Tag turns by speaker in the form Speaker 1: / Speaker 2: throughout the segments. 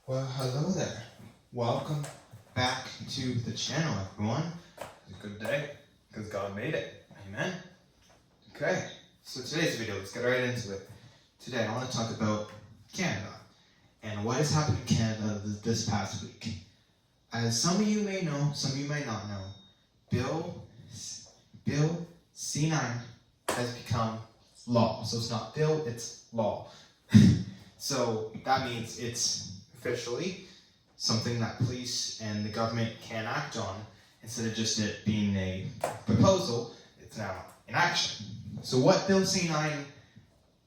Speaker 1: Well, hello there. Welcome back to the channel, everyone. It's a good day, because God made it. Amen. Okay, so today's video, let's get right into it. Today, I want to talk about Canada and what has happened in Canada this past week. As some of you may know, some of you may not know, Bill C-9 has become law. So it's not bill, it's law. So that means it's officially something that police and the government can act on. Instead of just it being a proposal, it's now in action. So what Bill C-9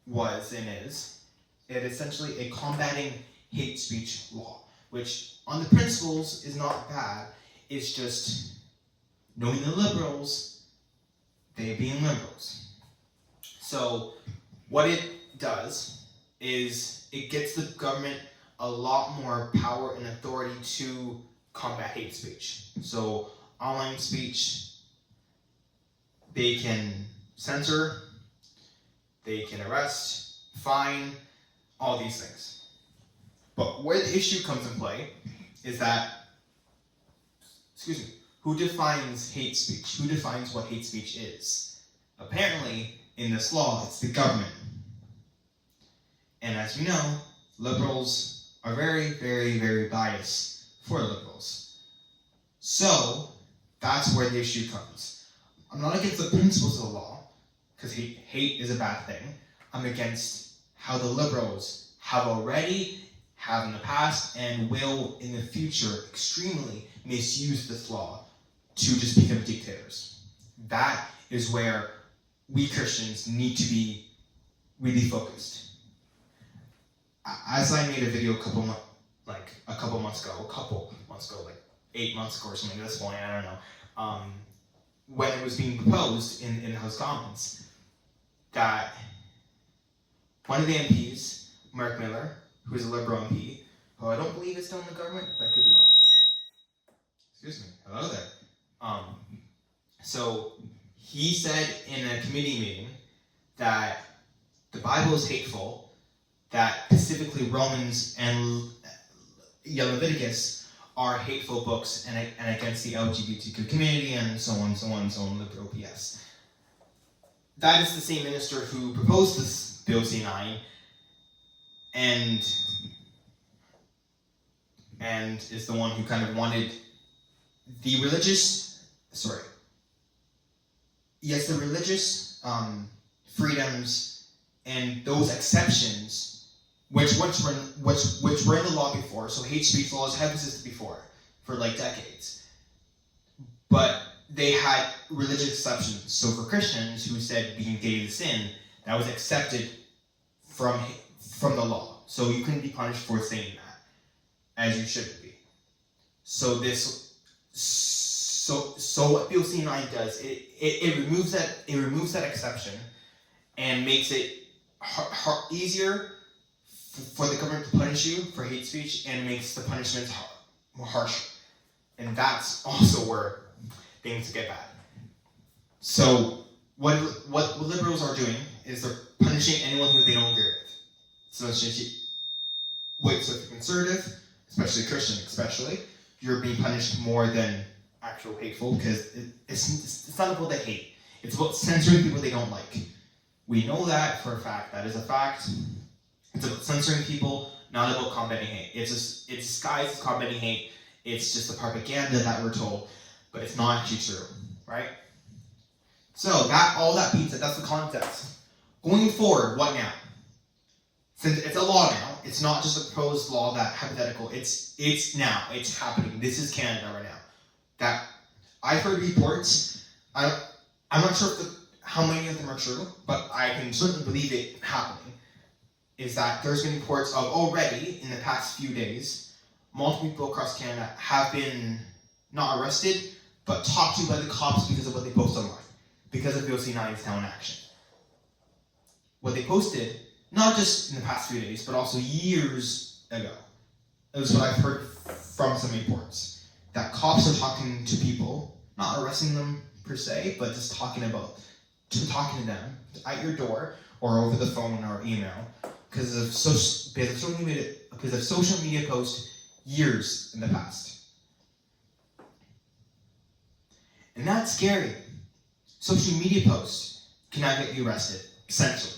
Speaker 1: was and is, it essentially a combating hate speech law, which on the principles is not bad. It's just knowing the liberals, they being liberals. So what it does is it gets the government a lot more power and authority to combat hate speech. So online speech, they can censor, they can arrest, fine, all these things. But where the issue comes in play is that, who defines hate speech? Who defines what hate speech is? Apparently, in this law, it's the government. And as we know, liberals are very, very, very biased for liberals. So, that's where the issue comes. I'm not against the principles of the law, because hate is a bad thing. I'm against how the liberals have in the past, and will in the future extremely misuse this law to just become dictators. That is where we Christians need to be really focused. As I made a video a couple months ago, like 8 months ago or something at this point, I don't know, when it was being proposed in the House Commons, that one of the MPs, Mark Miller, who is a Liberal MP, who I don't believe is still in the government, but I could be wrong. Excuse me, hello there. So he said in a committee meeting that the Bible is hateful, that specifically Romans and Leviticus are hateful books and against the LGBTQ community and so on, liberal PS. That is the same minister who proposed this Bill C-9 and is the one who kind of wanted the religious freedoms and those exceptions which were in the law before. So hate speech laws have existed before for like decades, but they had religious exceptions. So for Christians who said being gay is sin, that was accepted from the law. So you couldn't be punished for saying that, as you shouldn't be. So what Bill C-9 does, it removes that exception and makes it easier for the government to punish you for hate speech, and makes the punishments more harsher. And that's also where things get bad. So what liberals are doing is they're punishing anyone who they don't agree with. So if you're conservative, especially Christian, you're being punished more than actual hateful, because it's not about the hate. It's about censoring people they don't like. We know that for a fact. That is a fact. It's about censoring people, not about combating hate. It's disguised as combating hate. It's just the propaganda that we're told, but it's not actually true, right? So all that being said, that's the context. Going forward, what now? Since it's a law now, it's not just a proposed law that hypothetical. It's now. It's happening. This is Canada right now. That I've heard reports. I'm not sure how many of them are true, but I can certainly believe it happening. Is that there's been reports of already in the past few days, multiple people across Canada have been not arrested, but talked to by the cops because of what they post online, because of Bill C-9 is now in action. What they posted, not just in the past few days, but also years ago. It was what I've heard from some reports. That cops are talking to people, not arresting them per se, but just talking to them at your door or over the phone or email because of social media posts years in the past. And that's scary. Social media posts cannot get you arrested, essentially.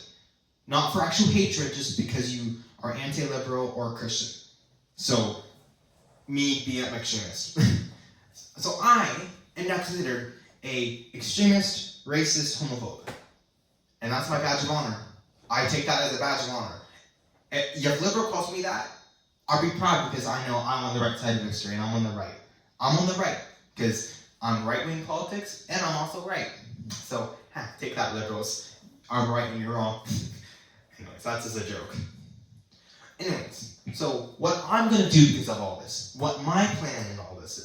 Speaker 1: Not for actual hatred, just because you are anti-liberal or Christian. So, me being an extremist. So I am now considered a extremist, racist, homophobe. And that's my badge of honor. I take that as a badge of honor. If liberal calls me that, I'll be proud because I know I'm on the right side of history and I'm on the right. I'm on the right because I'm right-wing politics and I'm also right. So, take that, liberals. I'm right and you're wrong. Anyways, that's just a joke. Anyways, so what I'm going to do because of all this, what my plan in all this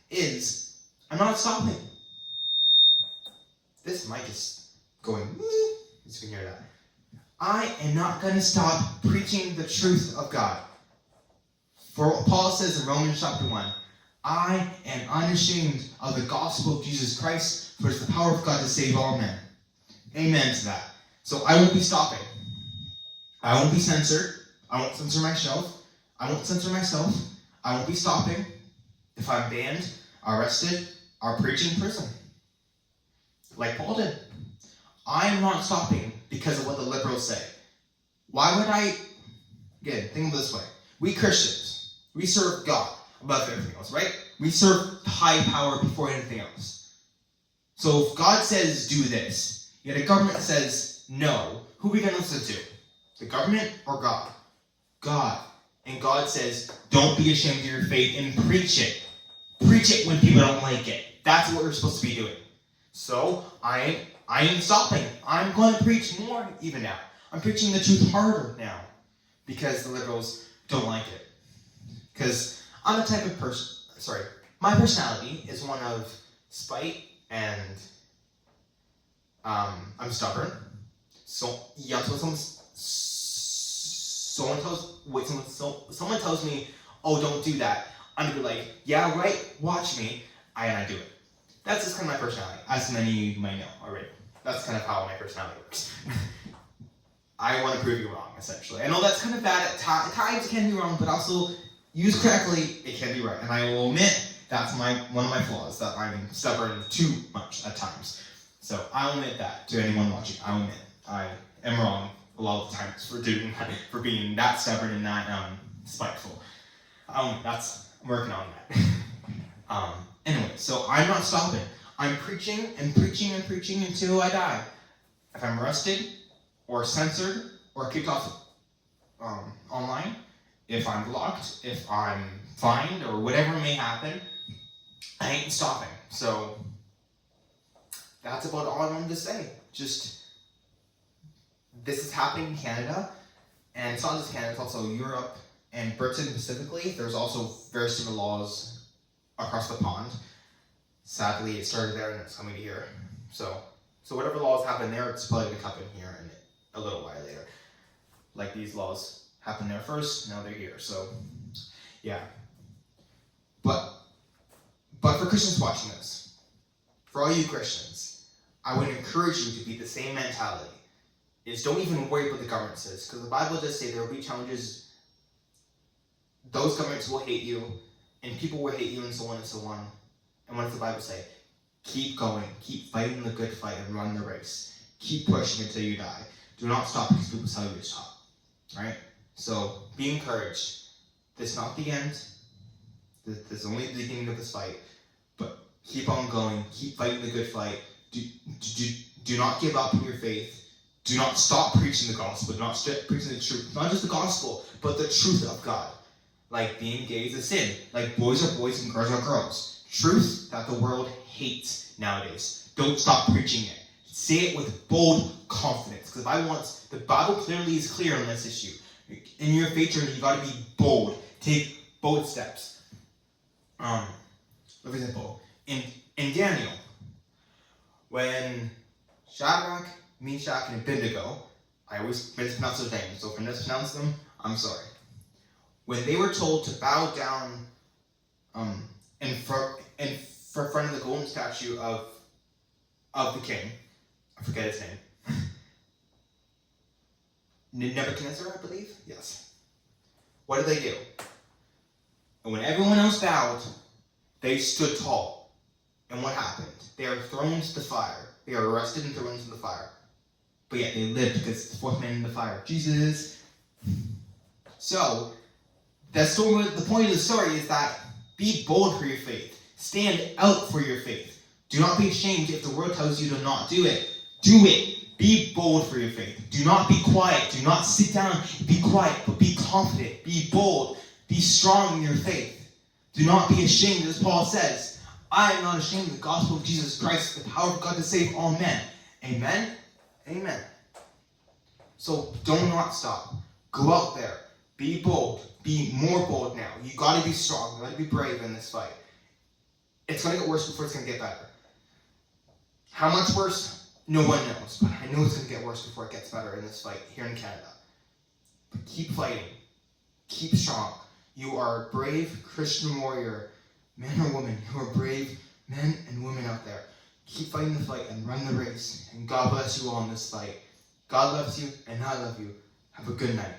Speaker 1: is I'm not stopping. This mic is going, you can hear that. I am not going to stop preaching the truth of God. For what Paul says in Romans chapter 1, I am unashamed of the gospel of Jesus Christ, for it's the power of God to save all men. Amen to that. So I won't be stopping. I won't be censored. I won't censor myself. I won't censor myself. I won't be stopping. If I'm banned, arrested, or preaching in prison. Like Paul did. I am not stopping because of what the liberals say. Why would I? Again, think of it this way. We Christians, we serve God above everything else, right? We serve high power before anything else. So if God says do this, yet a government says no, who are we going to listen to? The government or God? God. And God says, don't be ashamed of your faith and preach it. Preach it when people don't like it. That's what we're supposed to be doing. So I ain't stopping. I'm going to preach more even now. I'm preaching the truth harder now because the liberals don't like it. Because I'm the type of person, my personality is one of spite and I'm stubborn. So yeah, someone tells me, oh, don't do that. I'm gonna be like, yeah, right, watch me, and I do it. That's just kind of my personality, as many of you might know already. That's kind of how my personality works. I want to prove you wrong, essentially. I know that's kind of bad at times, it can be wrong, but also, used correctly, it can be right. And I will admit, that's one of my flaws, that I'm stubborn too much at times. So, I'll admit that to anyone watching. I'll admit, I am wrong a lot of the times for doing that, for being that stubborn and that spiteful. I'm working on that. Anyway, so I'm not stopping. I'm preaching and preaching and preaching until I die. If I'm arrested, or censored, or kicked off online, if I'm blocked, if I'm fined, or whatever may happen, I ain't stopping. So, that's about all I wanted to say. Just, this is happening in Canada, and it's not just Canada, it's also Europe and Britain specifically. There's also very similar laws across the pond. Sadly, it started there and it's coming to here. So whatever laws happen there, it's probably going to happen here in a little while later. Like these laws happened there first, now they're here. So, yeah. But for Christians watching this, for all you Christians, I would encourage you to be the same mentality. Is don't even worry what the government says, because the Bible does say there will be challenges. Those governments will hate you, and people will hate you, and so on and so on. And what does the Bible say? Keep going, keep fighting the good fight, and run the race. Keep pushing until you die. Do not stop because people tell you to stop. Right? So be encouraged. This is not the end. This is only the beginning of this fight. But keep on going. Keep fighting the good fight. Do not give up on your faith. Do not stop preaching the gospel. Do not stop preaching the truth. Not just the gospel, but the truth of God. Like being gay is a sin. Like boys are boys and girls are girls. Truth that the world hates nowadays. Don't stop preaching it. Say it with bold confidence. Because the Bible clearly is clear on this issue. In your faith journey, you got to be bold. Take bold steps. For example, in Daniel, when Shadrach, Meshach, and Abednego, I always mispronounce those names, so if I mispronounce them, I'm sorry. When they were told to bow down in front of the golden statue of the king, I forget his name, Nebuchadnezzar, I believe? Yes. What did they do? And when everyone else bowed, they stood tall. And what happened? They are thrown into the fire. They are arrested and thrown into the fire. But yet they lived because it's the fourth man in the fire, Jesus. So, the point of the story is that be bold for your faith. Stand out for your faith. Do not be ashamed if the world tells you to not do it. Do it. Be bold for your faith. Do not be quiet. Do not sit down. Be quiet, but be confident. Be bold. Be strong in your faith. Do not be ashamed, as Paul says. I am not ashamed of the gospel of Jesus Christ, the power of God to save all men. Amen? Amen. So do not stop. Go out there. Be bold. Be more bold now. You got to be strong. You got to be brave in this fight. It's going to get worse before it's going to get better. How much worse? No one knows. But I know it's going to get worse before it gets better in this fight here in Canada. But keep fighting. Keep strong. You are a brave Christian warrior, man or woman. You are brave men and women out there. Keep fighting the fight and run the race. And God bless you all in this fight. God loves you, and I love you. Have a good night.